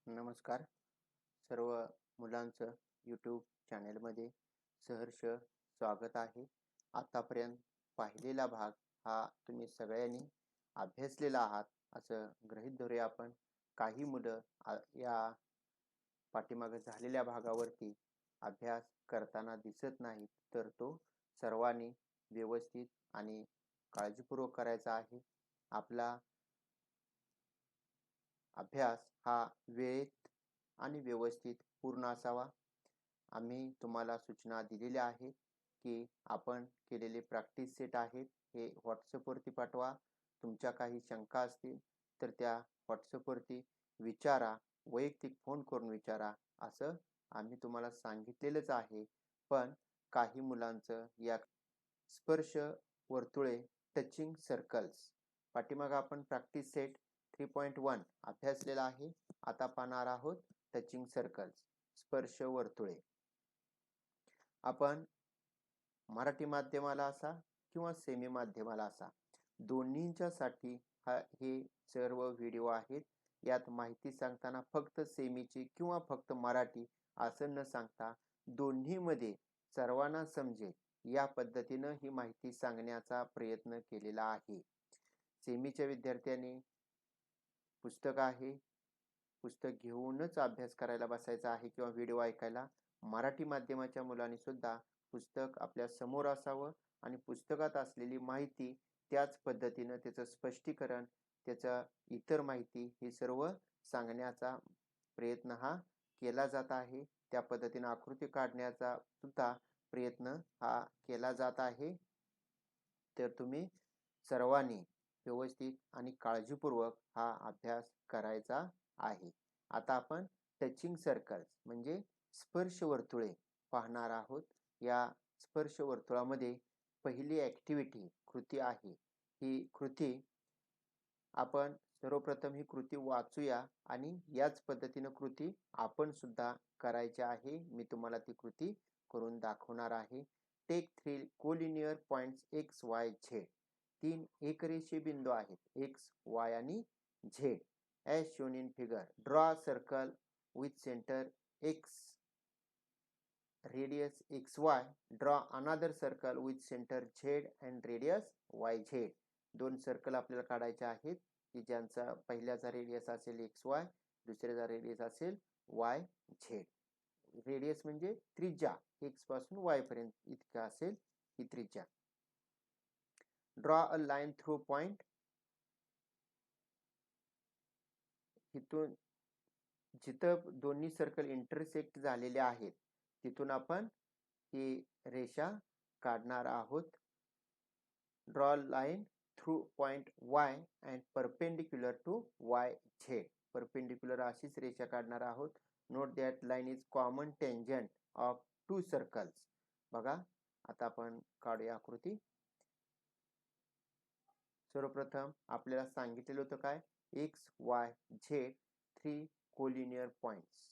नमस्कार. सर्व मुलांचं यूट्यूब चॅनेलमध्ये सहर्ष स्वागत आहे. आतापर्यंत पाहिलेला भाग हा तुम्ही सगळ्यांनी अभ्यासलेला आहात असं गृहीत धरूया आपण. काही मुलं या पाठीमागे झालेल्या भागावरती अभ्यास करताना दिसत नाहीत, तर तो सर्वांनी व्यवस्थित आणि काळजीपूर्वक करायचा आहे. आपला अभ्यास हा वेळेत आणि व्यवस्थित पूर्ण असावा. आम्ही तुम्हाला सूचना दिलेल्या आहेत की आपण केलेले प्रॅक्टिस सेट आहेत हे व्हॉट्सअपवरती पाठवा. तुमच्या काही शंका असतील तर त्या व्हॉट्सअपवरती विचारा, वैयक्तिक फोन करून विचारा असं आम्ही तुम्हाला सांगितलेलंच आहे. पण काही मुलांचं या स्पर्श वर्तुळे टचिंग सर्कल्स पाठीमागं आपण प्रॅक्टिस सेट 3.1 अभ्यासलेला आहे. आता पाहणार आहोत टचिंग सर्कल्स स्पर्श वर्तुळे. आपण मराठी माध्यमाला असा किंवा सेमी माध्यमाला असा दोन्हींच्यासाठी हे सर्व व्हिडिओ आहेत. यात माहिती सांगताना फक्त सेमीची किंवा फक्त मराठी असं न सांगता दोन्हीमध्ये सर्वांना समजेल या पद्धतीनं ही माहिती सांगण्याचा प्रयत्न केलेला आहे. सेमीच्या विद्यार्थ्यांनी पुस्तक आहे, पुस्तक घेऊनच अभ्यास करायला बसायचा आहे किंवा व्हिडिओ ऐकायला. मराठी माध्यमाच्या मुलांनी सुद्धा पुस्तक आपल्या समोर असावं आणि पुस्तकात असलेली माहिती त्याच पद्धतीनं त्याचं स्पष्टीकरण, त्याचा इतर माहिती हे सर्व सांगण्याचा प्रयत्न हा केला जात आहे. त्या पद्धतीनं आकृती काढण्याचा सुद्धा प्रयत्न हा केला जात आहे. तर तुम्ही सर्वांनी व्यवस्थित आणि काळजीपूर्वक हा अभ्यास करायचा आहे. आता आपण टचिंग सर्कल्स म्हणजे स्पर्श वर्तुळे पाहणार आहोत. या स्पर्श वर्तुळामध्ये पहिली ॲक्टिव्हिटी कृती आहे. ही कृती आपण सर्वप्रथम ही कृती वाचूया आणि याच पद्धतीनं कृती आपण सुद्धा करायची आहे. मी तुम्हाला ती कृती करून दाखवणार आहे. Take 3 collinear points X Y Z. 3 एकरेषीय बिंदू आहेत एक्स, वाय आणि Z. as shown in figure. Draw a circle with center x, radius xy. Draw another circle with center z and radius yz. दोन सर्कल आपल्याला काढायचे आहेत की ज्यांचा पहिल्याचा रेडियस असेल xy, दुसऱ्याचा रेडियस असेल yz. रेडियस म्हणजे त्रिज्या, x पासून y पर्यंत इतका असेल ही त्रिज्या. Draw a line through point. इथून जिथं दोन्ही सर्कल इंटरसेक्ट झालेले आहेत तिथून आपण ही रेषा काढणार आहोत. Draw line through point y and perpendicular to yz. Perpendicular अशीच रेषा काढणार आहोत. Note that line is common tangent of two circles. बघा आता आपण काढूया आकृती. सर्वप्रथम आपल्याला सांगितलेलं होतं काय, x Y Z 3 collinear points.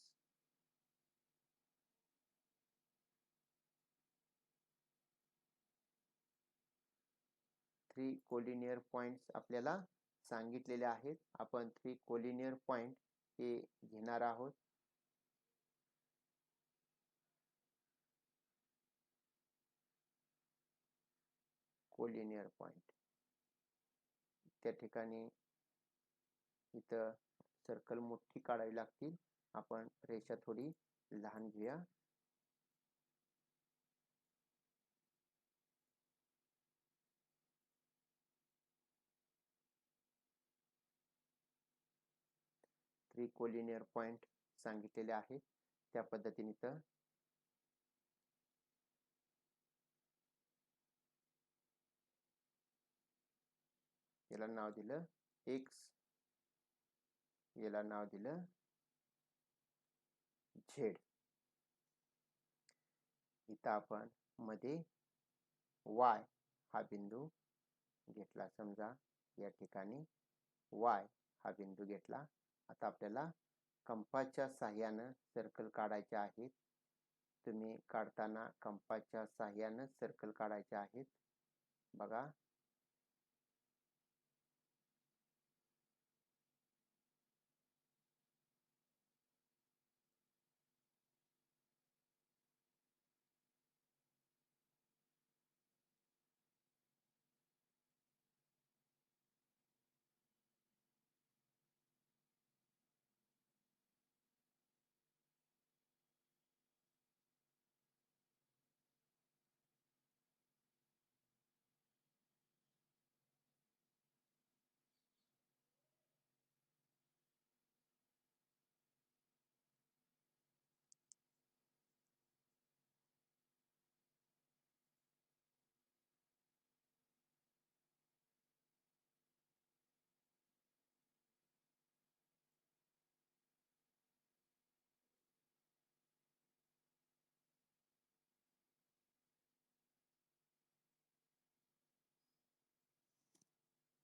Three collinear points आपल्याला सांगितलेले आहेत. आपण 3 कोलिनियर पॉइंट हे घेणार आहोत. कोलिनियर पॉइंट त्या ठिकाणी इथं सर्कल मोठी काढावी लागतील. आपण रेषा थोडी लहान घेऊया. थ्री कोलिनियर पॉइंट सांगितलेले आहेत त्या पद्धतीने इथं याला नाव दिलं एक्स, याला नाव दिलं झेड. इथं आपण मध्ये वाय हा बिंदू घेतला. समजा या ठिकाणी वाय हा बिंदू घेतला. आता आपल्याला कंपासच्या साहाय्यानं सर्कल काढायचे आहेत. तुम्ही काढताना कंपासच्या साहाय्यानं सर्कल काढायचे आहेत. बघा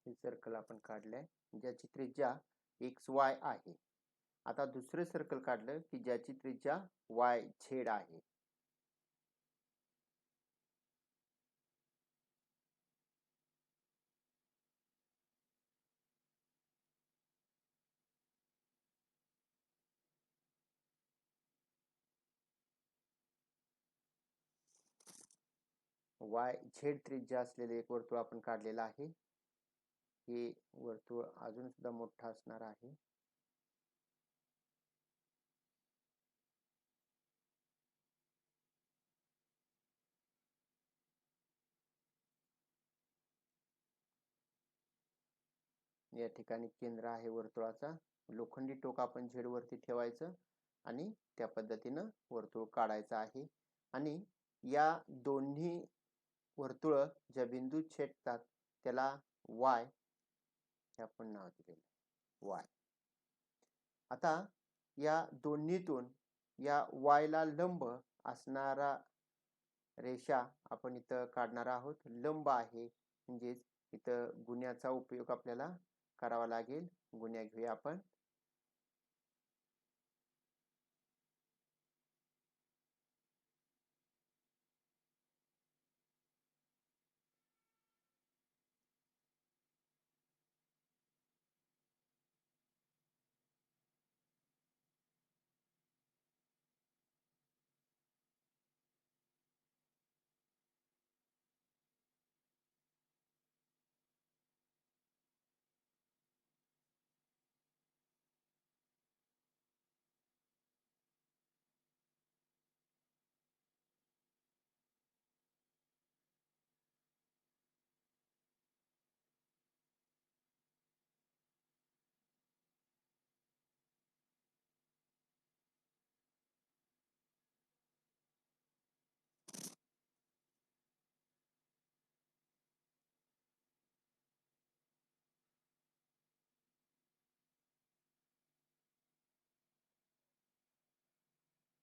हे सर्कल आपण काढलंय ज्याची त्रिज्या XY आहे. आता दुसरे सर्कल काढलं की ज्याची त्रिज्या YZ आहे. YZ त्रिज्या असलेले एक वर्तुळ आपण काढलेलं आहे. हे वर्तुळ अजून सुद्धा मोठं असणार आहे. या ठिकाणी केंद्र आहे वर्तुळाचा. लोखंडी टोक आपण Z वरती ठेवायचं आणि त्या पद्धतीनं वर्तुळ काढायचं आहे. आणि या दोन्ही वर्तुळ ज्या बिंदूत छेदतात त्याला Y हे आपण नाव दिलेलं Y. आता या दोन्हीतून या Y ला लंब असणारा रेषा आपण इथं काढणार आहोत. लंब आहे म्हणजेच इथं गुण्याचा उपयोग आपल्याला करावा लागेल. गुण्या घेऊया आपण.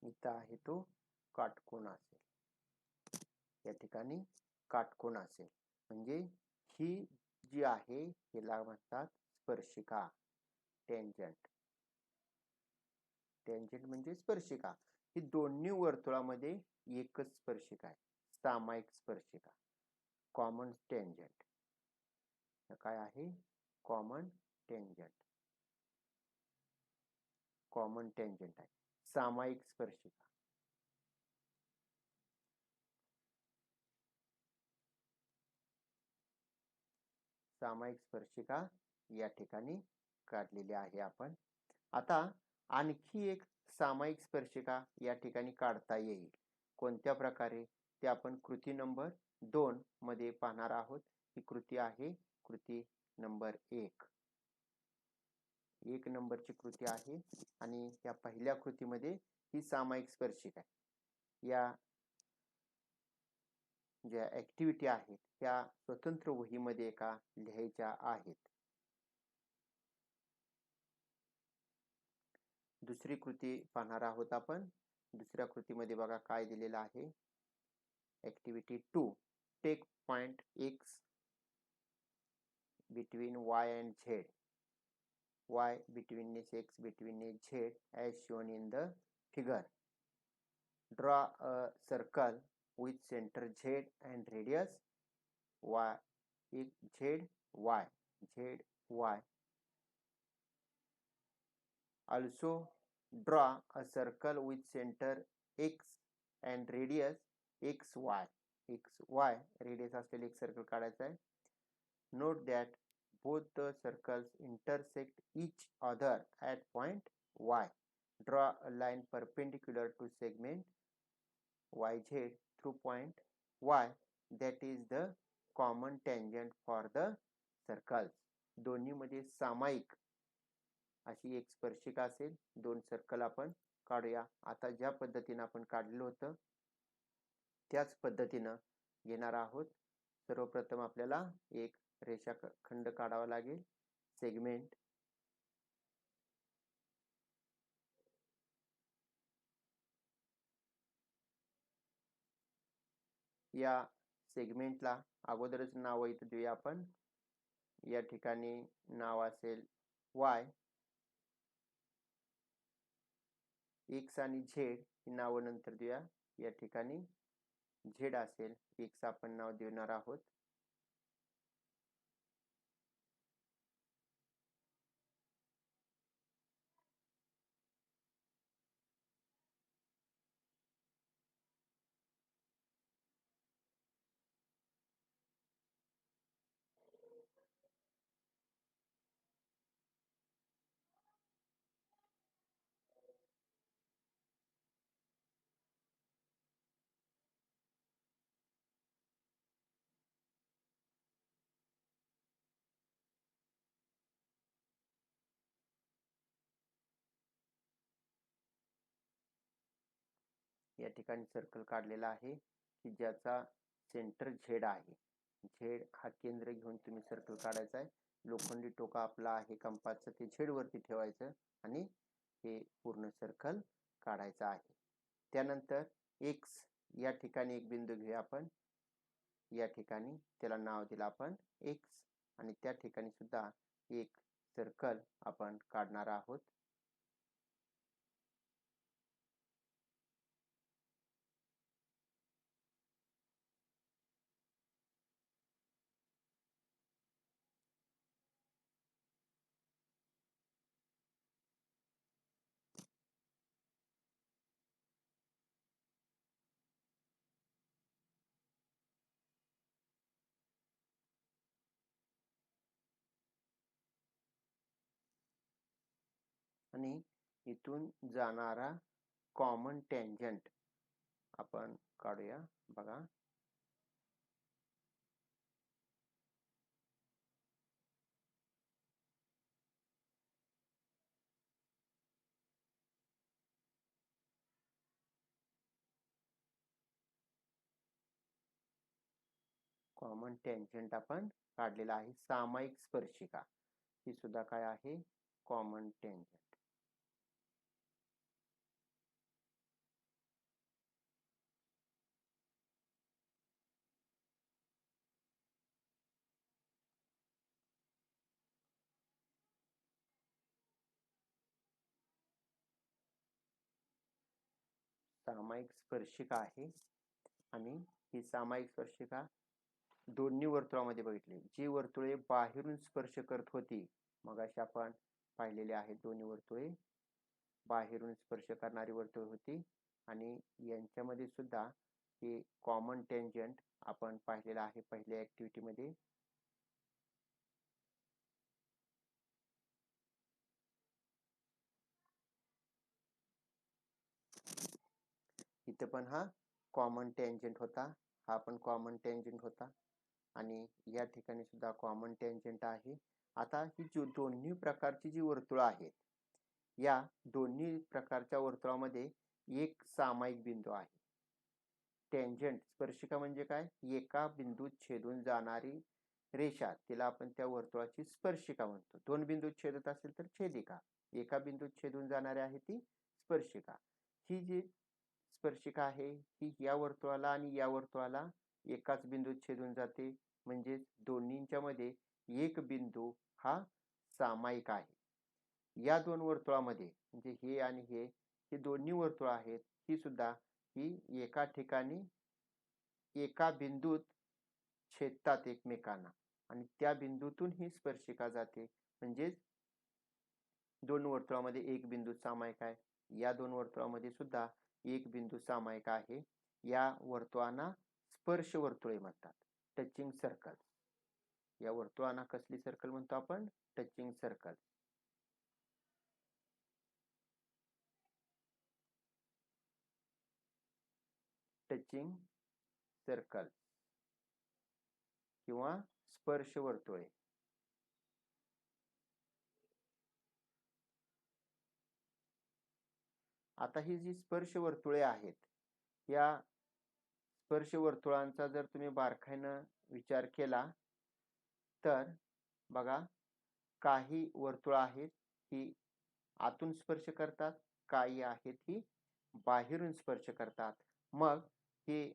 इथं आहे तो काटकोन असेल. या ठिकाणी काटकोन असेल म्हणजे ही जी आहे हिला म्हणतात स्पर्शिका. टेंजंट. टेंजंट म्हणजे स्पर्शिका. ही दोन्ही वर्तुळामध्ये एकच स्पर्शिका आहे. सामायिक स्पर्शिका. Common tangent. काय आहे? Common tangent. कॉमन टेंजंट आहे. सामायिक स्पर्शिका. सामायिक स्पर्शिका या ठिकाणी काढलेली आहे आपण. आता आणखी एक सामायिक स्पर्शिका या ठिकाणी काढता येईल. कोणत्या प्रकारे ते आपण कृती नंबर 2 मध्ये पाहणार आहोत. ही कृती आहे कृती नंबर 1. 1 नंबरची कृती आहे आणि या पहिल्या कृतीमध्ये ही सामायिक स्पर्शिका आहे. या ज्या ऍक्टिव्हिटी आहेत त्या स्वतंत्र वहीमध्ये एका लिहायच्या आहेत. दुसरी कृती पाहणार आहोत आपण. दुसऱ्या कृतीमध्ये बघा काय दिलेलं आहे. Activity 2. Take point X between Y and Z. Y between X between Z as shown in the figure. Draw a circle with center Z and radius Y. Z Y. Z Y. Also draw a circle with center X and radius XY. XY radius असलेले एक circle काढायचा आहे. Note that both the circles intersect each other at point Y. Draw a line perpendicular to segment YZ through point Y. That is the common tangent for the circles. दोन्हीमध्ये सामायिक अशी एक स्पर्शिका असेल. 2 सर्कल आपण काढूया. आता ज्या पद्धतीने आपण काढलेलं होतं त्याच पद्धतीनं घेणार आहोत. सर्वप्रथम आपल्याला एक रेषाखंड काढावा लागेल. सेगमेंट. या सेगमेंटला अगोदरच नाव इथं देऊया आपण या ठिकाणी नाव असेल y, x आणि z ही नावं नंतर देऊया. या ठिकाणी z असेल, x आपण नाव देणार आहोत. या ठिकाणी सर्कल काढलेला आहे की ज्याचा सेंटर झेड आहे. झेड हा केंद्र घेऊन तुम्ही सर्कल काढायचा आहे. लोखंडी टोका आपला आहे कंपासचं, ते झेड वरती ठेवायचं आणि हे पूर्ण सर्कल काढायचं आहे. त्यानंतर एक्स या ठिकाणी एक बिंदू घेऊया आपण. या ठिकाणी त्याला नाव दिलं आपण एक्स आणि त्या ठिकाणी सुद्धा एक सर्कल आपण काढणार आहोत. आणि इथून जाणारा कॉमन टँजंट आपण काढूया. बघा, कॉमन टँजंट आपण काढलेला आहे. सामायिक स्पर्शिका ही सुद्धा काय आहे? Common tangent. सामायिक स्पर्शिका आहे आणि ही सामायिक स्पर्शिका दोन्ही वर्तुळामध्ये बघितली. जी वर्तुळे बाहेरून स्पर्श करत होती, मगाशी आपण पाहिलेले आहेत दोन्ही वर्तुळे बाहेरून स्पर्श करणारी वर्तुळ होती आणि यांच्यामध्ये सुद्धा हे कॉमन टँजंट आपण पाहिलेलं आहे पहिल्या ऍक्टिव्हिटी मध्ये. इथे पण हा कॉमन टँजंट होता, हा पण कॉमन टँजंट होता आणि या ठिकाणी सुद्धा कॉमन टँजंट आहे. आता ही जो दोन्ही प्रकारची जी वर्तुळ आहेत, या दोन्ही प्रकारच्या वर्तुळामध्ये एक सामायिक बिंदू आहे. टँजंट स्पर्शिका म्हणजे काय? एका बिंदूत छेदून जाणारी रेषा, तिला आपण त्या वर्तुळाची स्पर्शिका म्हणतो. दोन बिंदूत छेदत असेल तर छेदिका, एका बिंदूत छेदून जाणारी आहे ती स्पर्शिका. ही जी स्पर्शिका आहे ही या वर्तुळाला आणि या वर्तुळाला एकाच बिंदूत छेदून जाते, म्हणजे दोन्हींच्या मध्ये एक बिंदू हा सामायिक आहे. या दोन वर्तुळामध्ये म्हणजे हे आणि हे दोन्ही वर्तुळ आहेत, ही सुद्धा ही एका ठिकाणी एका बिंदूत छेदतात एकमेकांना आणि त्या बिंदूतून ही स्पर्शिका जाते. म्हणजे दोन वर्तुळामध्ये एक बिंदू सामायिक आहे. या दोन वर्तुळामध्ये सुद्धा एक बिंदू सामायिक आहे. या वर्तुळांना स्पर्श वर्तुळे म्हणतात, टचिंग सर्कल. या वर्तुळांना कसली सर्कल म्हणतो आपण? Touching circle. टचिंग सर्कल किंवा स्पर्श वर्तुळे. आता ही जी स्पर्श वर्तुळे आहेत, या स्पर्श वर्तुळांचा जर तुम्ही बारकाईनं विचार केला तर बघा, काही वर्तुळ आहेत ही आतून स्पर्श करतात, काही आहेत ही बाहेरून स्पर्श करतात. मग हे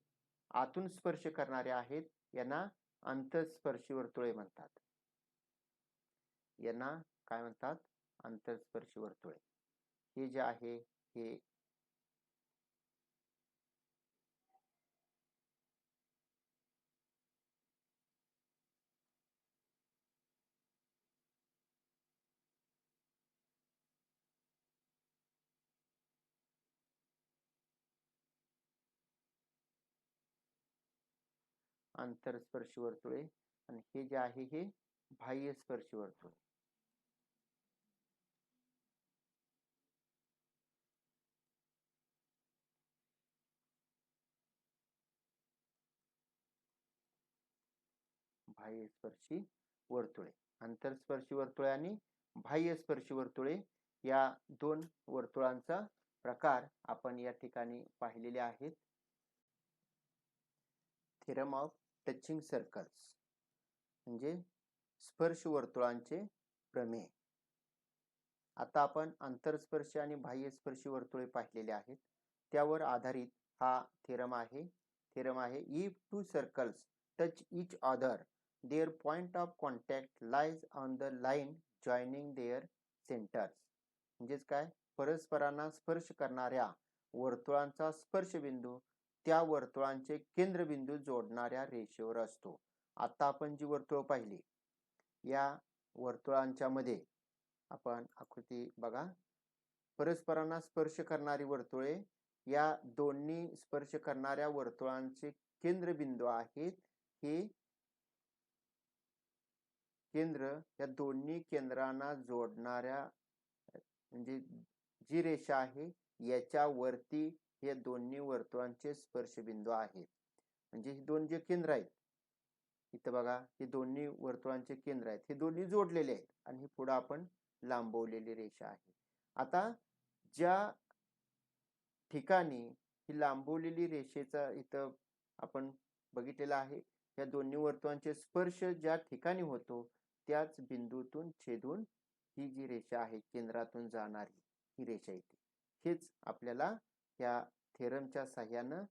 आतून स्पर्श करणारे आहेत यांना अंतःस्पर्शी वर्तुळे म्हणतात. यांना काय म्हणतात, अंतरस्पर्शी वर्तुळे. हे जे आहे हे अंतरस्पर्शी वर्तुळे आणि हे जे आहे हे बाह्यस्पर्शी वर्तुळे. बाह्यस्पर्शी वर्तुळे, अंतरस्पर्शी वर्तुळे आणि बाह्यस्पर्शी वर्तुळे या दोन वर्तुळांचा प्रकार आपण या ठिकाणी पाहिलेले आहेत. थेरम ऑफ टचिंग सर्कल्स म्हणजे स्पर्श वर्तुळांचे प्रमेय. आता आपण अंतरस्पर्शी आणि बाह्यस्पर्शी वर्तुळे पाहिलेले आहेत. त्यावर आधारित हा थेरम आहे. If two circles touch each other their point of contact lies on the line joining their centers. म्हणजेच काय, परस्परांना स्पर्श करणाऱ्या वर्तुळांचा स्पर्शबिंदू त्या वर्तुळांचे केंद्रबिंदू जोडणाऱ्या रेषेवर असतो. आता आपण जी वर्तुळ पाहिली या वर्तुळांच्या मध्ये आपण आकृती बघा, परस्परांना स्पर्श करणारी वर्तुळे या दोन्ही स्पर्श करणाऱ्या वर्तुळांचे केंद्रबिंदू आहेत. हे केंद्र या दोन्ही केंद्रांना जोडणाऱ्या म्हणजे जी रेषा आहे याच्यावरती हे दोन्ही वर्तुळांचे स्पर्शबिंदू आहेत. म्हणजे हे दोन जे केंद्र आहेत इथं बघा, हे दोन्ही वर्तुळांचे केंद्र आहेत, हे दोन्ही जोडलेले आहेत आणि ही पुढे आपण लांबवलेली रेषा आहे. आता ज्या ठिकाणी ही लांबवलेली रेषेचा इथं आपण बघितलेला आहे, या दोन्ही वर्तुळांचे स्पर्श ज्या ठिकाणी होतो त्याच बिंदूतून छेदून ही जी रेषा आहे केंद्रातून जाणारी ही रेषा येते. हेच आपल्याला या थेरमच्या सहाय्याने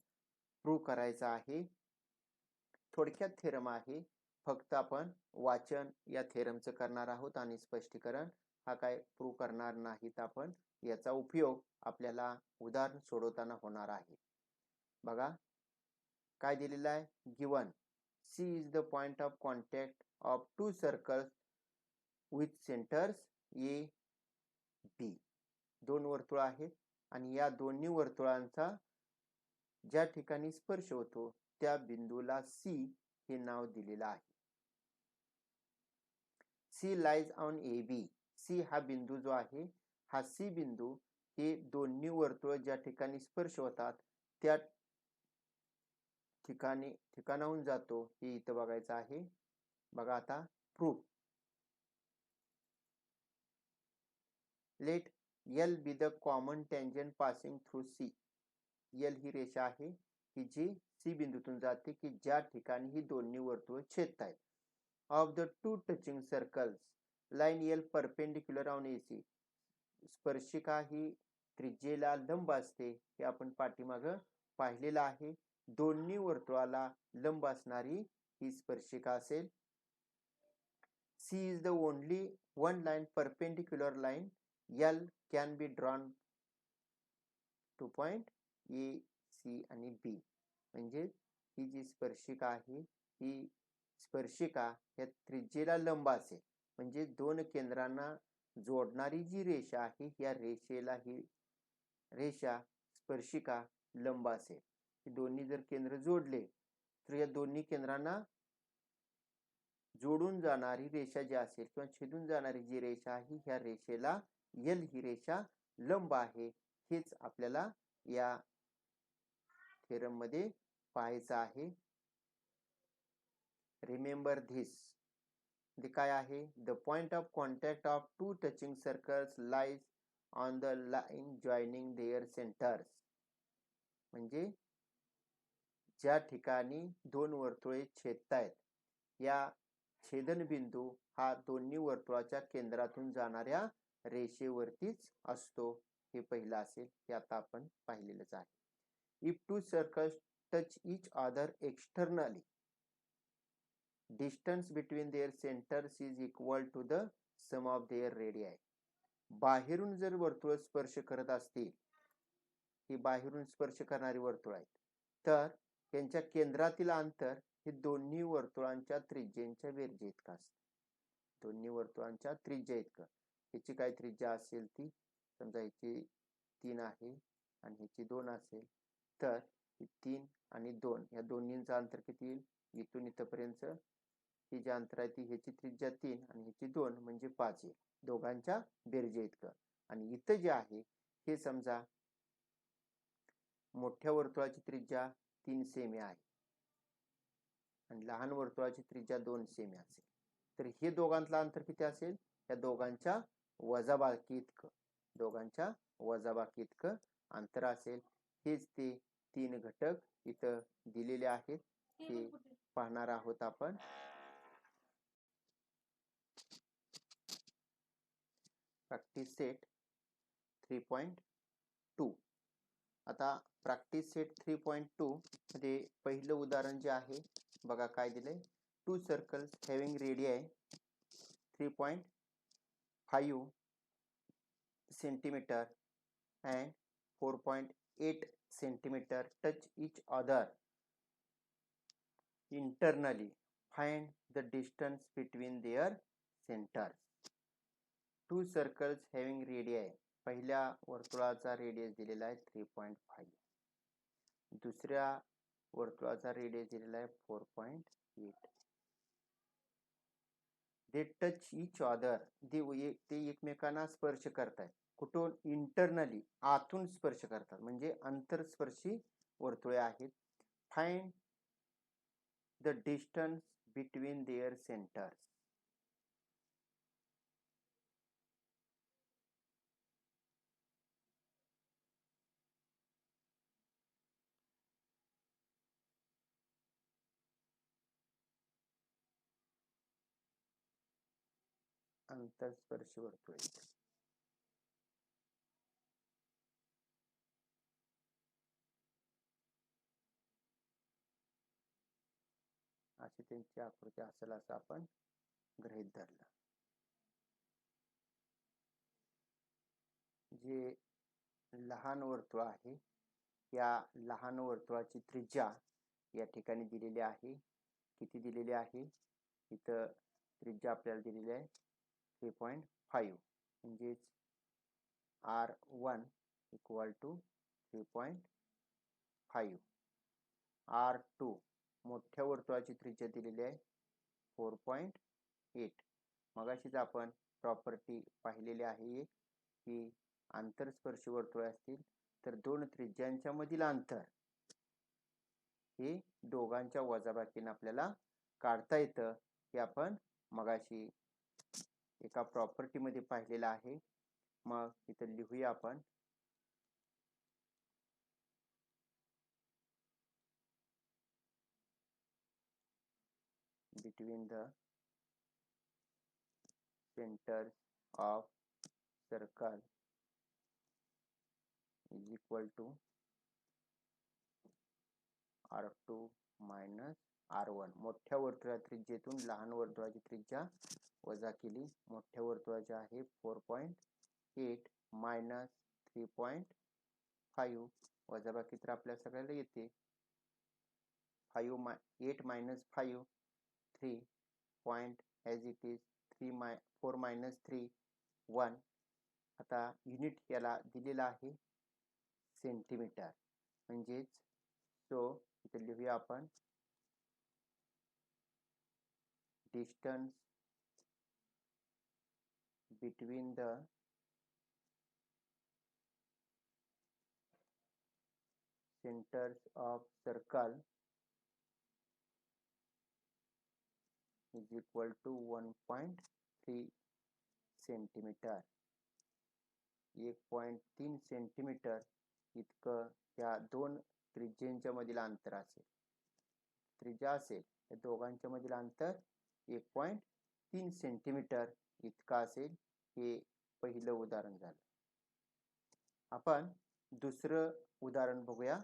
प्रूव्ह करायचं आहे. थोडक्यात थेरम आहे, फक्त आपण वाचन या थेरमचं करणार आहोत आणि स्पष्टीकरण हा काय प्रूव्ह करणार नाहीत आपण. याचा उपयोग आपल्याला उदाहरण सोडवताना होणार आहे. बघा काय दिलेलं आहे, given C is the point of contact of two circles with centers A, B. दोन वर्तुळ आहेत आणि या दोन्ही वर्तुळांचा ज्या ठिकाणी स्पर्श होतो त्या बिंदूला C हे नाव दिलेलं आहे. C lies on AB. C हा बिंदू जो आहे हा C बिंदू हे दोन्ही वर्तुळ ज्या ठिकाणी स्पर्श होतात त्या ठिकाणाहून जातो हे इथं बघायचं आहे. बघा आता proof. Let L be the common tangent passing through C. L ही रेषा आहे की जी C बिंदूतून जाते की ज्या ठिकाणी ही दोन्ही वर्तुळ छेदतात. Of the two touching circles, line L perpendicular on AC. स्पर्शिका ही त्रिज्येला लंब असते हे आपण पाठीमागं पाहिलेलं आहे. दोन्ही वर्तुळाला लंब असणारी ही स्पर्शिका असेल. C is the only one line perpendicular line L can be drawn to point A, C आणि B. म्हणजे ही जी स्पर्शिका आहे ही स्पर्शिका या त्रिज्येला लंब असेल. म्हणजे दोन केंद्रांना जोडणारी जी रेषा आहे या रेषेला ही रेषा स्पर्शिका लंब असेल. ही दोन्ही जर केंद्र जोडले तर या दोन्ही केंद्रांना जोडून जाणारी रेषा जी असेल किंवा छेदून जाणारी जी रेषा आहे ह्या रेषेला L ही रेषा लंब आहे. हेच आपल्याला या थेरम मध्ये पाहायचं आहे. Remember this. म्हणजे काय आहे, the point of contact of two touching circles lies on the line joining their centres. म्हणजे ज्या ठिकाणी दोन वर्तुळे छेदतायत या छेदनबिंदू हा दोन्ही वर्तुळाच्या केंद्रातून जाणाऱ्या रेषेवरतीच असतो. हे पहिलं असेल, हे आता आपण पाहिलेलंच आहे. If two circles touch each other externally, distance between their centers is equal to the sum of their radii. बाहेरून जर वर्तुळ स्पर्श करत असतील, ही बाहेरून स्पर्श करणारी वर्तुळ आहेत, तर त्यांच्या केंद्रातील अंतर हे दोन्ही वर्तुळांच्या त्रिज्येच्या बेरजे इतकं असतं. दोन्ही वर्तुळांच्या त्रिज्या इतकं. ह्याची काय त्रिज्या असेल ती, समजा ह्याची 3 आहे आणि ह्याची 2 असेल, तर 3 आणि 2 या दोन्हींचं अंतर किती येईल? इथून इथपर्यंत ही जी अंतर आहे ती ह्याची त्रिज्या 3 आणि ह्याची 2 म्हणजे 5 येईल. दोघांच्या बेरजे इतकं. आणि इथं जे आहे हे समजा मोठ्या वर्तुळाची त्रिज्या 3 सेमी आहे आणि लहान वर्तुळाची त्रिज्या 2 सेमी असेल, तर हे दोघांतलं अंतर किती असेल? या दोघांच्या वजाबाकी इतकं, दोघांच्या वजाबाकी इतकं अंतर असेल. हेच ते 3 घटक इथं दिलेले आहेत, हे पाहणार आहोत आपण. Practice set 3.2. आता प्रॅक्टिस सेट 3.2 मध्ये पहिलं उदाहरण जे आहे बघा काय दिलंय. 2 circles having radii 3.5 centimetre and 4.8 centimeter touch each other internally. Find the distance between their centers. 2 circles having radii. पहिल्या वर्तुळाचा रेडियस दिलेला आहे 3.5. दुसऱ्या वर्तुळाचा रेडियस दिलेला आहे 4.8. they touch each other. ते एकमेकांना स्पर्श करतात. कुठून? इंटरनली, आतून स्पर्श करतात, म्हणजे अंतरस्पर्शी वर्तुळे आहेत. Find the distance between their centres. अंतरस्पर्शी वर्तुळे. अशी त्यांची आकृती असेल असं आपण गृहीत धरलं. जे लहान वर्तुळ आहे, या लहान वर्तुळाची त्रिज्या या ठिकाणी दिलेली आहे. किती दिलेली आहे? इथं त्रिज्या आपल्याला दिलेली आहे 3.5, म्हणजेच R1 इक्वल टू 3.5. R2 मोठ्या वर्तुळाची त्रिज्या दिलेली आहे 4.8. मगाशीच आपण प्रॉपर्टी पाहिलेली आहे की आंतरस्पर्शी वर्तुळे असतील तर दोन त्रिज्यांच्या मधील अंतर हे दोघांच्या वजाबाकीने आपल्याला काढता येतं. हे आपण मगाशी एका प्रॉपर्टी मध्ये पाहिलेलं आहे. मग इथं लिहूया आपण. between the centers of circle is equal to R2 minus R1. मोठ्या वर्तुळा त्रिज्येतून लहान वर्तुळाची त्रिज्या वजा केली. मोठ्या वर्तुळाची आहे 4.8 minus 3.5. वजाबाकी तर आपल्या सगळ्याला येते. 8 minus 5 3 point as it is 4 minus 3 1. आता युनिट याला दिलेला आहे सेंटीमीटर, म्हणजेच सो इथे लिहूया आपण distance between the centres of circle is equal to 1.3 centimetre. 1.3 centimetre इतकं या दोन त्रिज्यांच्या मधील अंतर असेल. त्रिज्या असेल या दोघांच्या मधील अंतर 1.3 सेंटीमीटर इतका असेल. हे पहिलं उदाहरण झालं. आपण दुसरं उदाहरण बघूया.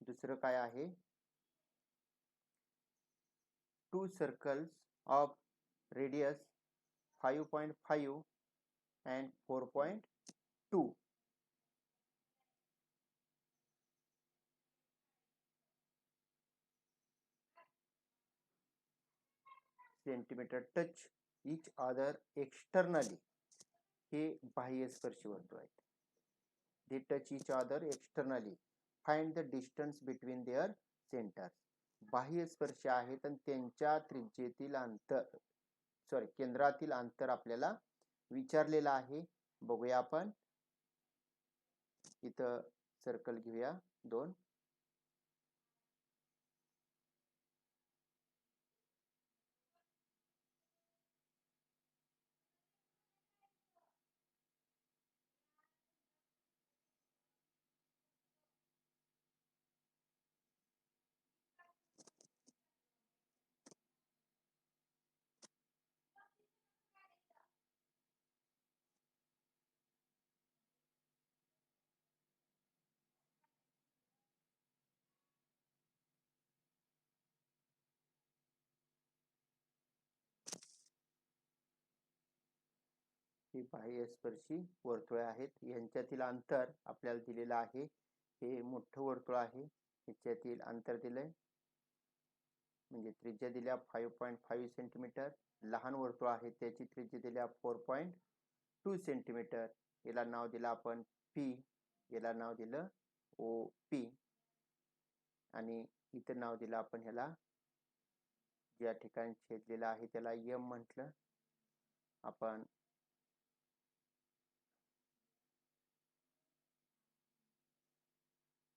दुसरं काय आहे? 2 circles of radius 5.5 and 4.2. Centimetre touch each other externally. हे बाह्य स्पर्शी वर्तुळ आहेत. they touch each other externally. Find the distance between their centers. बाह्य स्पर्श आहेत आणि त्यांच्या त्रिज्येतील अंतर केंद्रातील अंतर आपल्याला विचारलेलं आहे. बघूया आपण. इथं सर्कल घेऊया 2. ही बाह्यस्पर्शी वर्तुळे आहेत. यांच्यातील अंतर आपल्याला दिलेलं आहे. हे मोठं वर्तुळ आहे. याच्यातील अंतर दिलंय म्हणजे त्रिज्या दिल्या 5.5 सेंटीमीटर. लहान वर्तुळ आहे त्याची त्रिज्या दिल्या 4.2 सेंटीमीटर. याला नाव दिलं आपण P. याला नाव दिलं OP आणि इथं नाव दिलं आपण ह्याला ज्या ठिकाणी छेदलेलं आहे त्याला M म्हटलं आपण.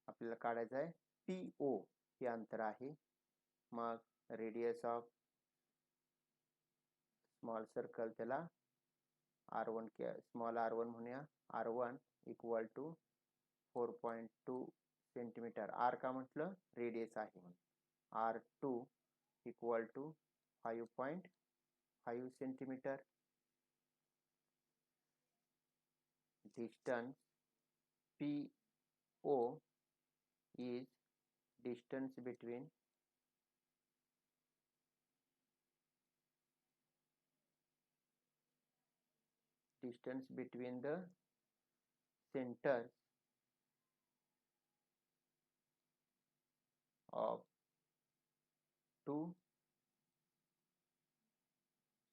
आपल्याला काढायचं आहे PO हे अंतर आहे. मग रेडियस ऑफ स्मॉल सर्कल त्याला R1 स्मॉल R1 म्हणूया. R1 equal to 4.2 centimetre. R का म्हटलं रेडियस आहे म्हणून. R2 equal to 5.5 centimetre. Distance PO is distance between the centers of two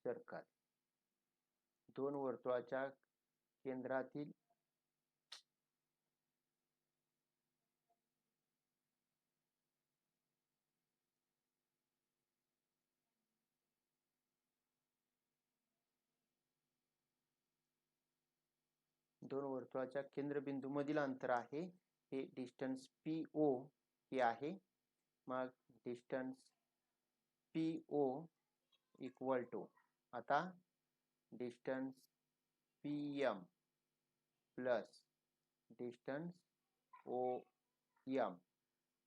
circles. दोन वर्तुळाच्या केंद्रातील केंद्रबिंदू मधील अंतर आहे. हे डिस्टन्स PO हे आहे. मग डिस्टन्स PO इक्वल टू आता distance PM plus distance OM.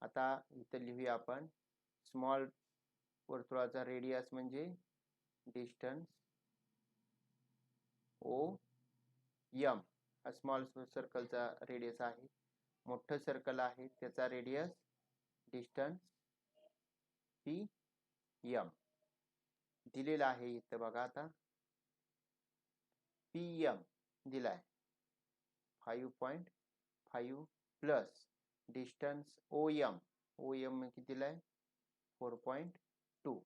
आता इथं लिहूया आपण. स्मॉल वर्तुळाचा रेडियस म्हणजे डिस्टन्स OM. हा स्मॉल सर्कलचा रेडियस आहे. मोठं सर्कल आहे त्याचा रेडियस डिस्टन्स PM दिलेला आहे. इथं बघा आता PM दिलाय 5.5 प्लस डिस्टन्स OM किती दिलाय 4.2.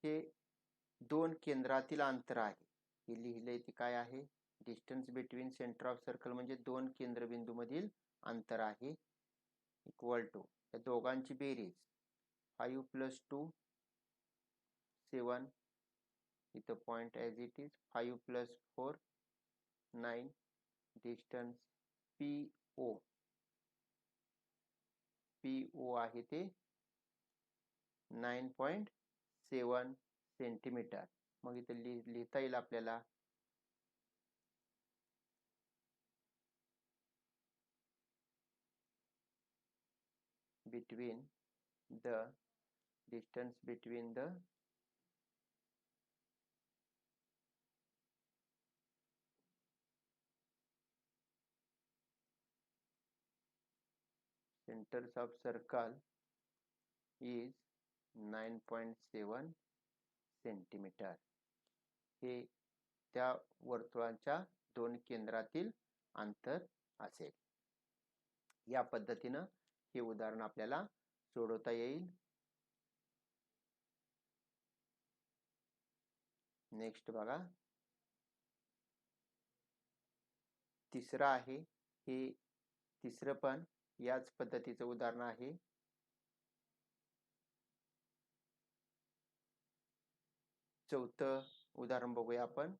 हे दोन केंद्रातील अंतर आहे. हे लिहिलंय ते काय आहे distance between centre of circle म्हणजे दोन केंद्रबिंदू मधील अंतर आहे. इक्वल टू या दोघांची बेरीज 5 प्लस 2 7. इथं point as it is 5 plus 4 9. Distance PO आहे ते 9.7 सेंटीमीटर. मग इथे लिहिता येईल आपल्याला distance between the centers of circle is 9.7 centimetre हे त्या वर्तुळांच्या दोन केंद्रातील अंतर असेल. या पद्धतीनं हे उदाहरण आपल्याला सोडवता येईल. नेक्स्ट बघा, तिसरं आहे. हे तिसरं पण याच पद्धतीचं उदाहरण आहे. चौथं उदाहरण बघूया आपण.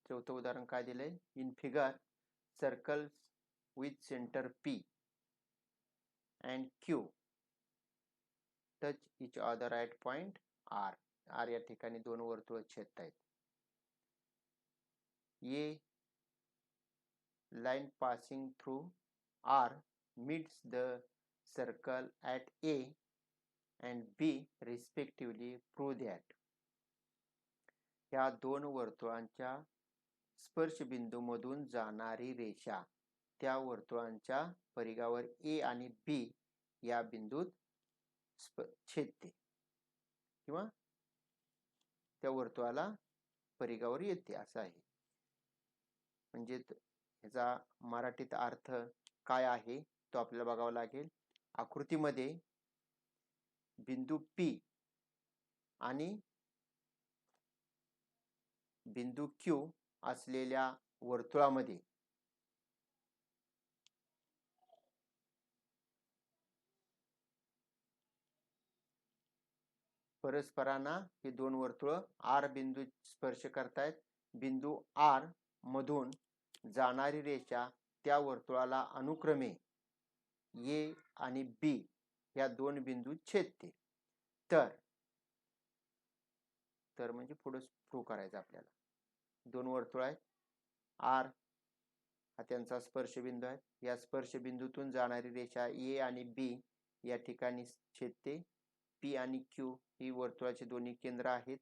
चौथं उदाहरण काय दिलंय? In figure circles with centre P and Q touch each other at point R. R या ठिकाणी दोन वर्तुळ छेदत आहेत. ये line passing through R meets the circle at A and B respectively. Prove that. ह्या दोन वर्तुळांच्या स्पर्शबिंदूमधून जाणारी रेषा त्या वर्तुळांच्या परिघावर A आणि B या बिंदूत छेदते किंवा त्या वर्तुळाला परिघावर येते असं आहे. म्हणजे ह्याचा मराठीत अर्थ काय आहे तो आपल्याला बघावा लागेल. आकृतीमध्ये बिंदू P आणि बिंदू Q असलेल्या वर्तुळामध्ये परस्परांना हे दोन वर्तुळ R बिंदू स्पर्श करतायत. बिंदू R मधून जाणारी रेषा त्या वर्तुळाला अनुक्रमे A आणि B या दोन बिंदू छेदते. तर म्हणजे पुढे प्रूव्ह करायचं आपल्याला. दोन वर्तुळ आहेत. R हा त्यांचा स्पर्शबिंदू आहे. या स्पर्शबिंदूतून जाणारी रेषा A आणि B या ठिकाणी छेदते. P आणि Q ही वर्तुळाची दोन्ही केंद्र आहेत.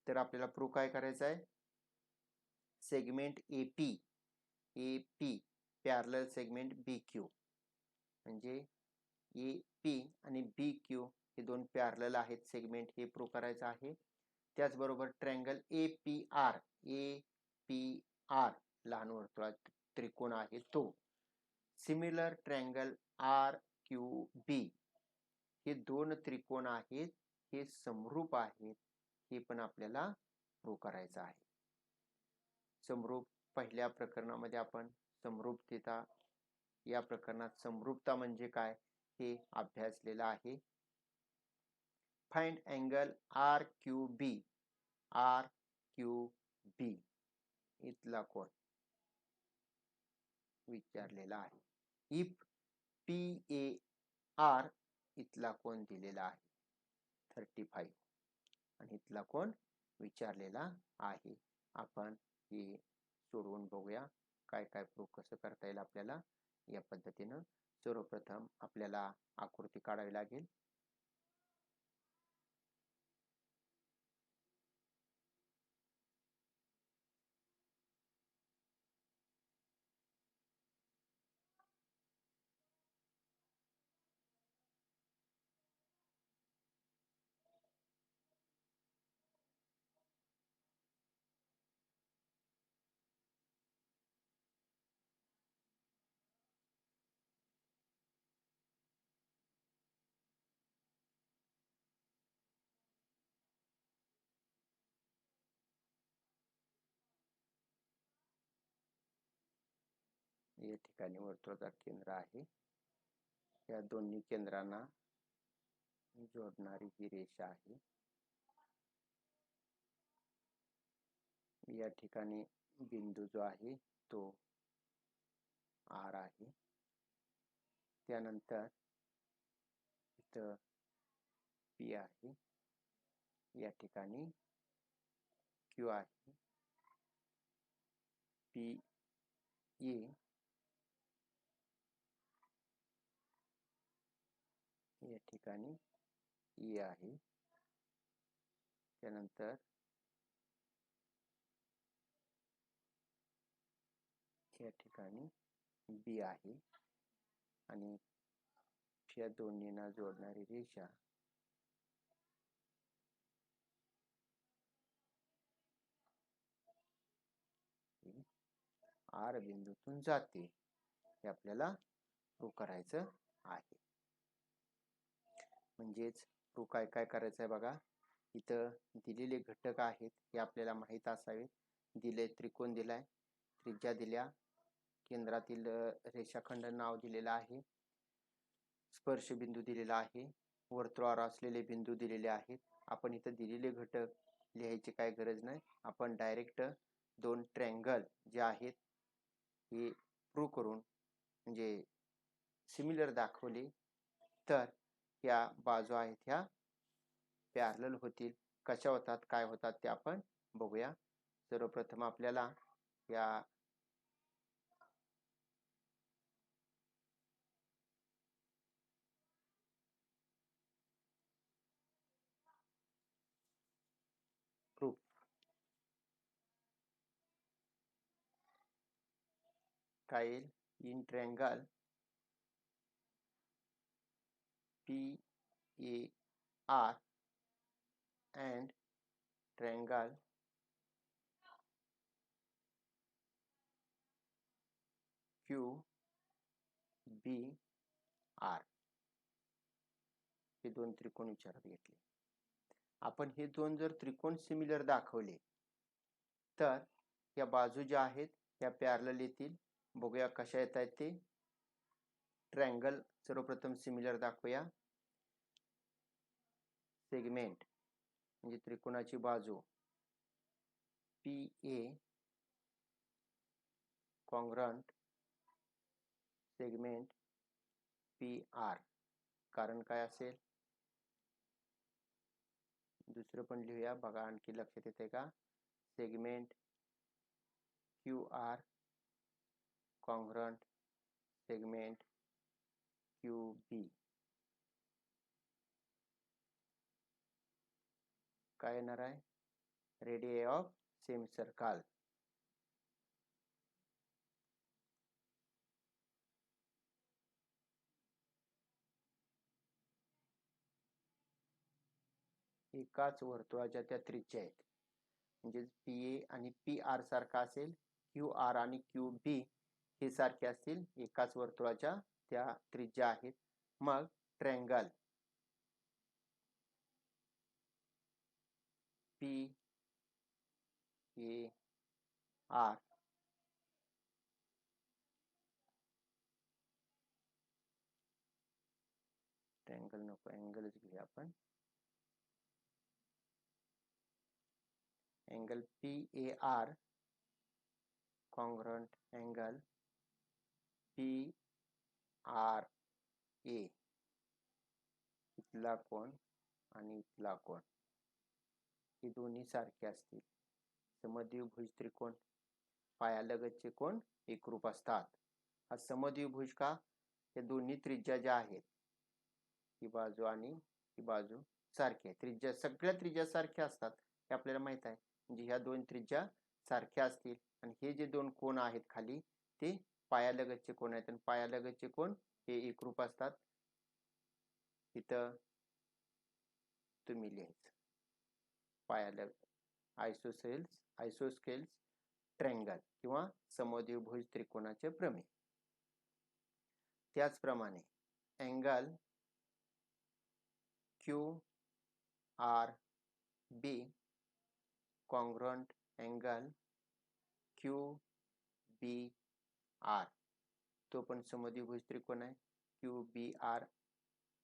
तर आपल्याला प्रूव्ह काय करायचं आहे? Segment AP parallel segment BQ म्हणजे AP आणि BQ हे दोन पॅरलल आहेत सेगमेंट, हे प्रूव्ह करायचं आहे. त्याचबरोबर ट्रायंगल APR लहान वर्तुळात त्रिकोण आहे तो. सिमिलर ट्रायंगल RQB हे दोन त्रिकोण आहेत, हे समरूप आहेत, हे पण आपल्याला प्रूव्ह करायचं आहे. समरूप पहिल्या प्रकरणामध्ये आपण समरूपता, या प्रकरणात समरूपता म्हणजे काय हे अभ्यासलेलं आहे. फाइंड अँगल RQB इथला कोण विचारलेला आहे. इफ PAR इथला कोण दिलेला आहे 35 आणि इथला कोण विचारलेला आहे. आपण हे सोडवून बघूया काय काय प्रूव्ह कसं करता येईल आपल्याला. या पद्धतीनं सर्वप्रथम आपल्याला आकृती काढावी लागेल. या ठिकाणी वर्तुळाकार केंद्र आहे. या दोन्ही केंद्रांना जोडणारी ही रेषा आहे. या ठिकाणी बिंदू जो आहे तो R आहे. त्यानंतर इथं P आहे. या ठिकाणी Q आहे. PA या ठिकाणी E आहे. त्यानंतर या ठिकाणी B आहे आणि या दोन्हींना जोडणारी रेषा आर बिंदूतून जाते हे आपल्याला प्रूव्ह करायचं आहे. म्हणजेच प्रूव्ह काय काय करायचं आहे बघा. इथं दिलेले घटक आहेत हे आपल्याला माहीत असावेत. दिले त्रिकोण दिलाय, त्रिज्या दिल्या, केंद्रातील रेषाखंड नाव दिलेलं आहे, स्पर्श बिंदू दिलेला आहे, वर्तुळावर असलेले बिंदू दिलेले आहेत. आपण इथं दिलेले घटक लिहायची काय गरज नाही. आपण डायरेक्ट दोन ट्रँगल जे आहेत हे प्रूव्ह करून म्हणजे सिमिलर दाखवले तर या बाजू आहेत ह्या पॅरलल होतील. कशा होतात काय होतात ते आपण बघूया. सर्वप्रथम आपल्याला या प्रूफ काय येईल. In triangle PAR and triangle QBR हे दोन त्रिकोण विचारात घेतले. आपण हे दोन जर त्रिकोण सिमिलर दाखवले तर या बाजू ज्या आहेत त्या पॅरलल येतील. बघूया कशा येत आहेत ते. ट्रँगल सर्वप्रथम सिमिलर दाखवूया. सेगमेंट म्हणजे त्रिकोणाची बाजू PA कॉन्ग्रंट सेगमेंट PR. कारण काय असेल दुसरं पण लिहूया बघा आणखी लक्षात येते का. Segment QR congruent segment QB. काय येणार आहे. Radius of same circle. एकाच वर्तुळाच्या त्या त्रिज्या आहेत. म्हणजे PA आणि PR सारखा असेल, QR आणि QB हे सारखे असतील. एकाच वर्तुळाच्या त्या त्रिज्या आहेत. मग ट्रँगल PAR ट्रँगल नको अँगलच घेऊया आपण. Angle PAR congruent angle PRA. इथला कोण आणि इथला कोण हे दोन्ही सारखे असतील. समद्विभुज त्रिकोण पायालगतचे कोण एकरूप असतात. हा समद्विभुज का. हे दोन्ही त्रिज्या ज्या आहेत ही बाजू आणि ही बाजू सारखी आहे. त्रिज्या सगळ्या त्रिज्या सारख्या असतात हे आपल्याला माहित आहे. म्हणजे ह्या दोन त्रिज्या सारख्या असतील आणि हे जे दोन कोण आहेत खाली ते पायालगतचे कोण आहेत आणि पायालगतचे कोण हे एकरूप असतात. इथं तुम्ही लिहायचं पायालगत आयसोस्केल्स ट्रँगल किंवा समद्विभुज त्रिकोणाचे प्रमेय. त्याचप्रमाणे angle QRB congruent angle QBR. तो पण समद्विभुज त्रिकोण आहे. QBR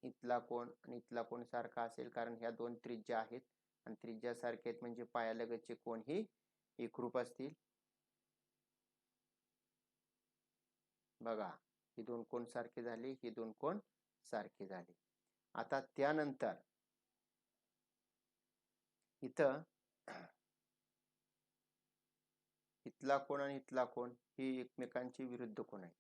इथला कोण आणि इथला कोण सारखा असेल कारण ह्या दोन त्रिज्या आहेत आणि त्रिज्या सारख्या आहेत म्हणजे पायालगतचे कोण हे एकरूप असतील. बघा हे दोन कोण सारखे झाले, हे दोन कोण सारखे झाले. आता त्यानंतर इथं इथला कोण आणि इथला कोण हे एकमेकांचे विरुद्ध कोण आहेत.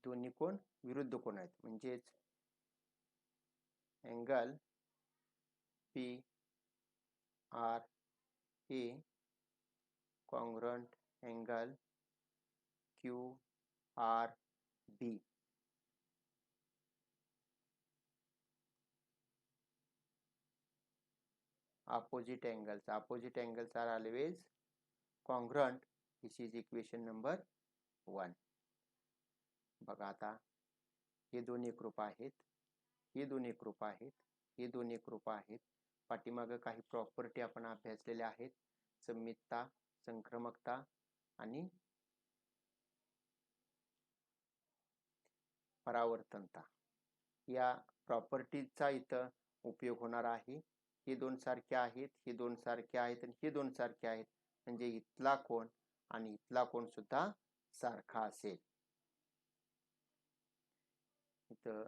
दोन्ही कोण विरुद्ध कोण आहेत. म्हणजेच angle PRA congruent angle QRB. opposite angles. Opposite angles are always congruent. This is equation number 1. बघा आता हे दोन एकरूप आहेत, हे दोन एकरूप आहेत, हे दोन एकरूप आहेत. पाठीमागे काही प्रॉपर्टी आपण अभ्यासलेल्या आहेत, सममितता, संक्रमकता आणि परावर्तनता. या प्रॉपर्टीचा इथं उपयोग होणार आहे. हे दोन सारखे आहेत, हे दोन सारखे आहेत आणि हे दोन सारखे आहेत, म्हणजे इथला कोण आणि इथला कोण सुद्धा सारखा असेल. इथं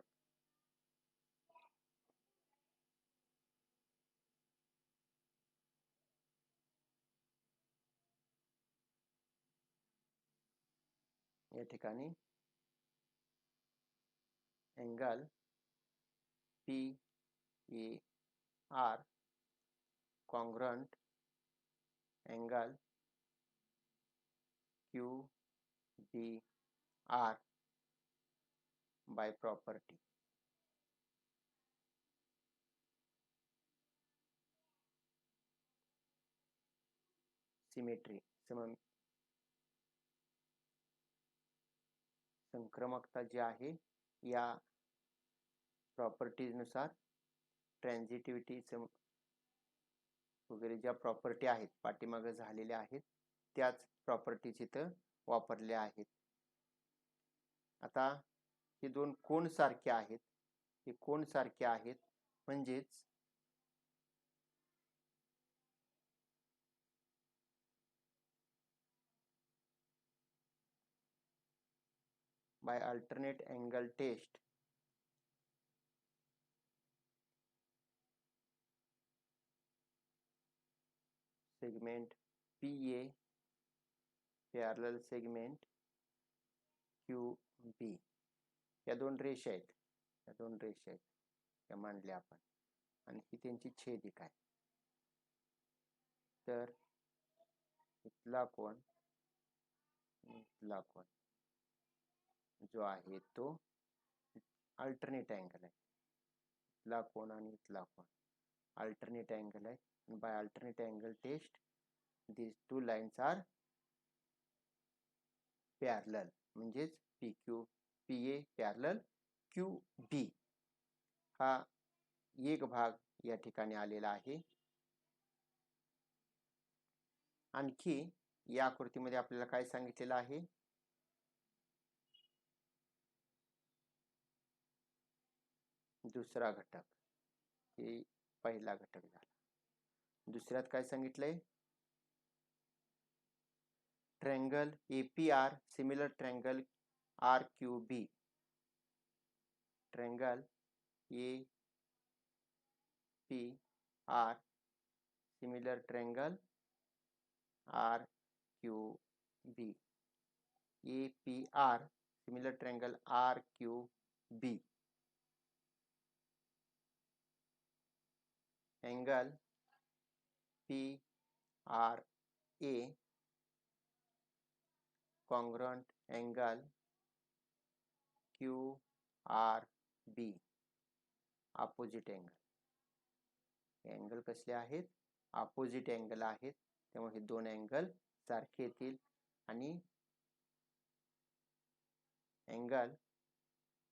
या ठिकाणी angle PAR congruent angle QBR by property. Symmetry, संक्रमकता जी आहे या प्रॉपर्टीज नुसार ट्रान्झिटिव्हिटी वगैरे ज्या प्रॉपर्टी आहेत पाठीमागे झालेल्या आहेत त्याच प्रॉपर्टीज इथं वापरल्या आहेत. आता हे दोन कोण सारखे आहेत, हे कोण सारखे आहेत म्हणजेच by alternate angle test segment PA parallel segment QB. या दोन रेषा आहेत, या दोन रेषा आहेत त्या मांडल्या आपण आणि ही त्यांची छेदिका आहे. तर इथला कोण इथला कोण जो आहे तो अल्टरनेट अँगल आहे. इथला कोण आणि इथला कोण अल्टरनेट अँगल आहे. by alternate angle test these two lines are parallel, म्हणजेच PA parallel QB हा एक भाग या ठिकाणी आलेला आहे. आणखी या आकृतीमध्ये आपल्याला काय सांगितलेलं आहे, दुसरा घटक, हे पहिला घटक झाला. दुसऱ्यात काय सांगितलंय, triangle APR similar triangle RQB. Triangle APR similar triangle RQB. APR similar triangle RQB. Angle PRA congruent angle QRB opposite angle. Angle कसले आहेत, ऑपोजिट अँगल आहेत, त्यामुळे हे दोन अँगल सारखे येतील. आणि angle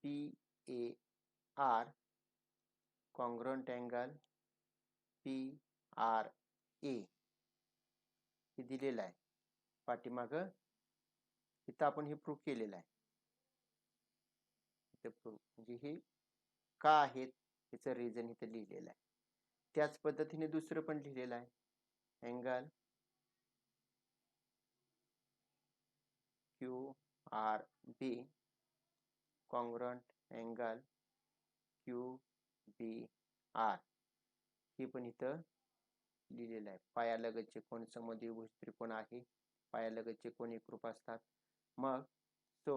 PAR congruent angle PRA हे दिलेलं आहे पाठीमागं. इथं आपण हे प्रूव्ह केलेलं आहे. म्हणजे हे का आहेत याचं रिझन इथं लिहिलेलं आहे. त्याच पद्धतीने दुसरं पण लिहिलेलं आहे, angle QRB congruent angle QBR हे पण इथं लिहिलेलं आहे. पायालगतचे कोण समद्विभुज त्रिकोण आहे, पायालगतचे कोण एकरूप असतात. मग तो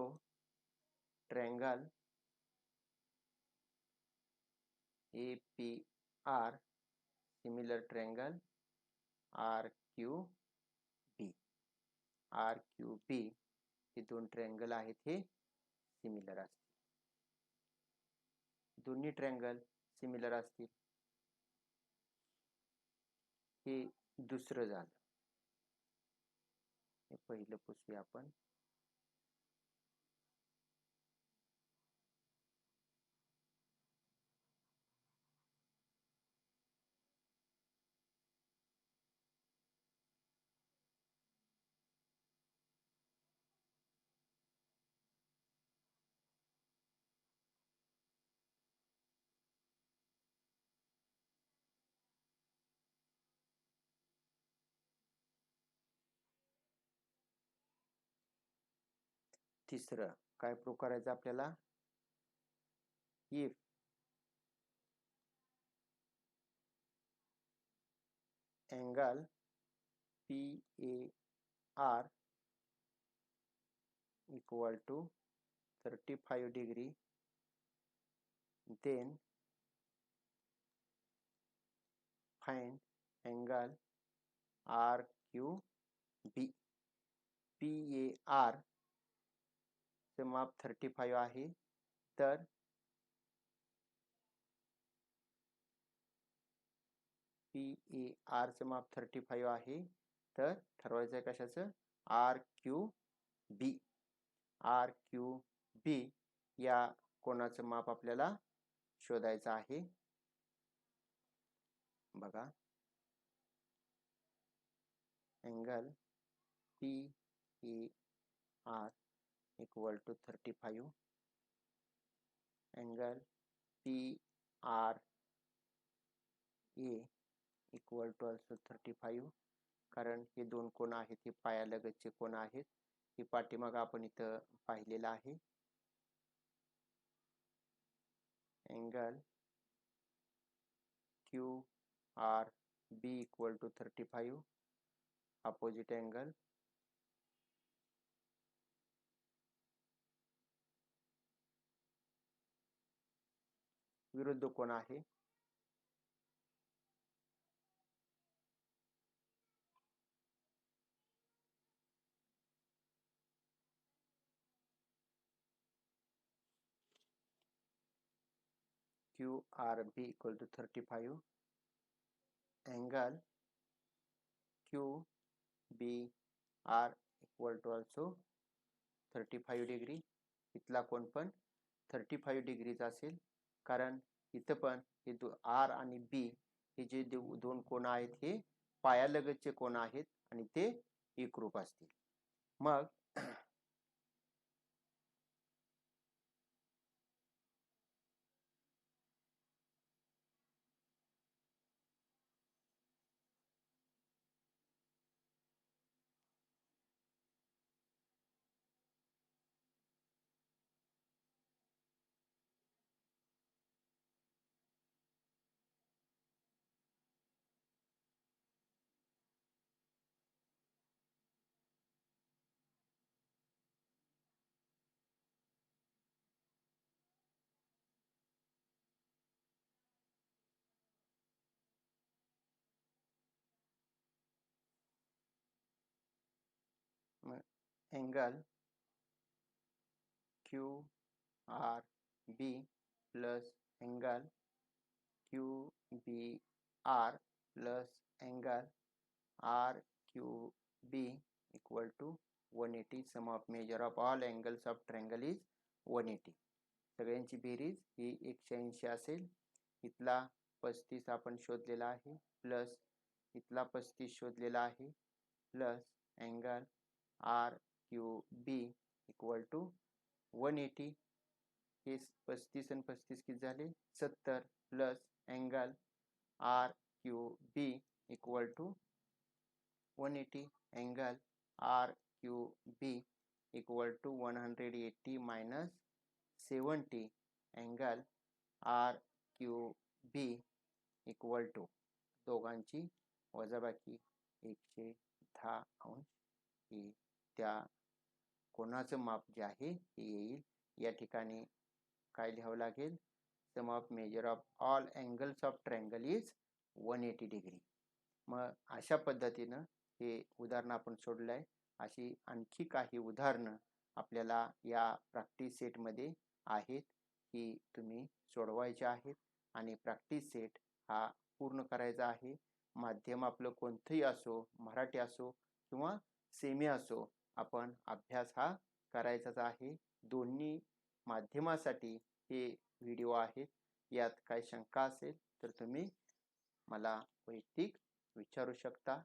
triangle APR similar triangle RQB हे दोन ट्रायंगल आहेत, हे सिमिलर असतील. दोन्ही ट्रायंगल सिमिलर असतील. हे दुसरं झालं. हे पहिलं पुसूया आपण. तिसरं काय प्रूव्ह करायचं आपल्याला? If angle PAR equal to 35 degree, then find angle RQB. PAR चे माप 35 आहे, तर PAR चे माप 35 आहे, तर ठरवायचं आहे कशाचं? RQB. RQB या कोणाचं माप आपल्याला शोधायचं आहे. बघा, angle PAR equal to 35, angle PRA equal to also 35, कारण हे दोन कोण आहेत हे पायालगतचे कोण आहेत. ही पाठीमाग आपण इथं पाहिलेलं आहे. Angle QRB equal to 35, opposite angle. विरुद्ध कोण आहे. QRB equal to 35, angle QBR equal to also 35 degree. इथला कोण पण 35 डिग्रीचा असेल, कारण इथं पण हे R आणि B हे जे दोन कोण आहेत हे पायालगतचे कोण आहेत आणि ते एकरूप असतील. मग angle QRB plus angle QBR plus angle RQB equal to 180. Sum of measure of all angles of triangle is 180. सगळ्यांची बेरीज ही 180 असेल. इथला 35 आपण शोधलेला आहे, प्लस इथला 35 शोधलेला आहे, plus angle RQB equal to 180. हे 35 आणि 35 किती झाले? 70, plus angle RQB equal to 180, angle RQB equal to 180 minus 70, angle RQB equal to दोघांची वजाबाकी 110 अंश. ही त्या कोणाचं माप जे आहे हे येईल. या ठिकाणी काय लिहावं लागेल? Sum of measure of all angles of triangle is 180 degree. मग अशा पद्धतीनं हे उदाहरण आपण सोडलं आहे. अशी आणखी काही उदाहरणं आपल्याला या प्रॅक्टिस सेटमध्ये आहेत, ही तुम्ही सोडवायची आहेत आणि प्रॅक्टिस सेट हा पूर्ण करायचा आहे. माध्यम आपलं कोणतंही असो, मराठी असो किंवा सेमी असो, आपण अभ्यास हा करायचाच आहे. दोन्ही माध्यमासाठी हे व्हिडिओ आहेत. यात काही शंका असेल तर तुम्ही मला वैयक्तिक विचारू शकता.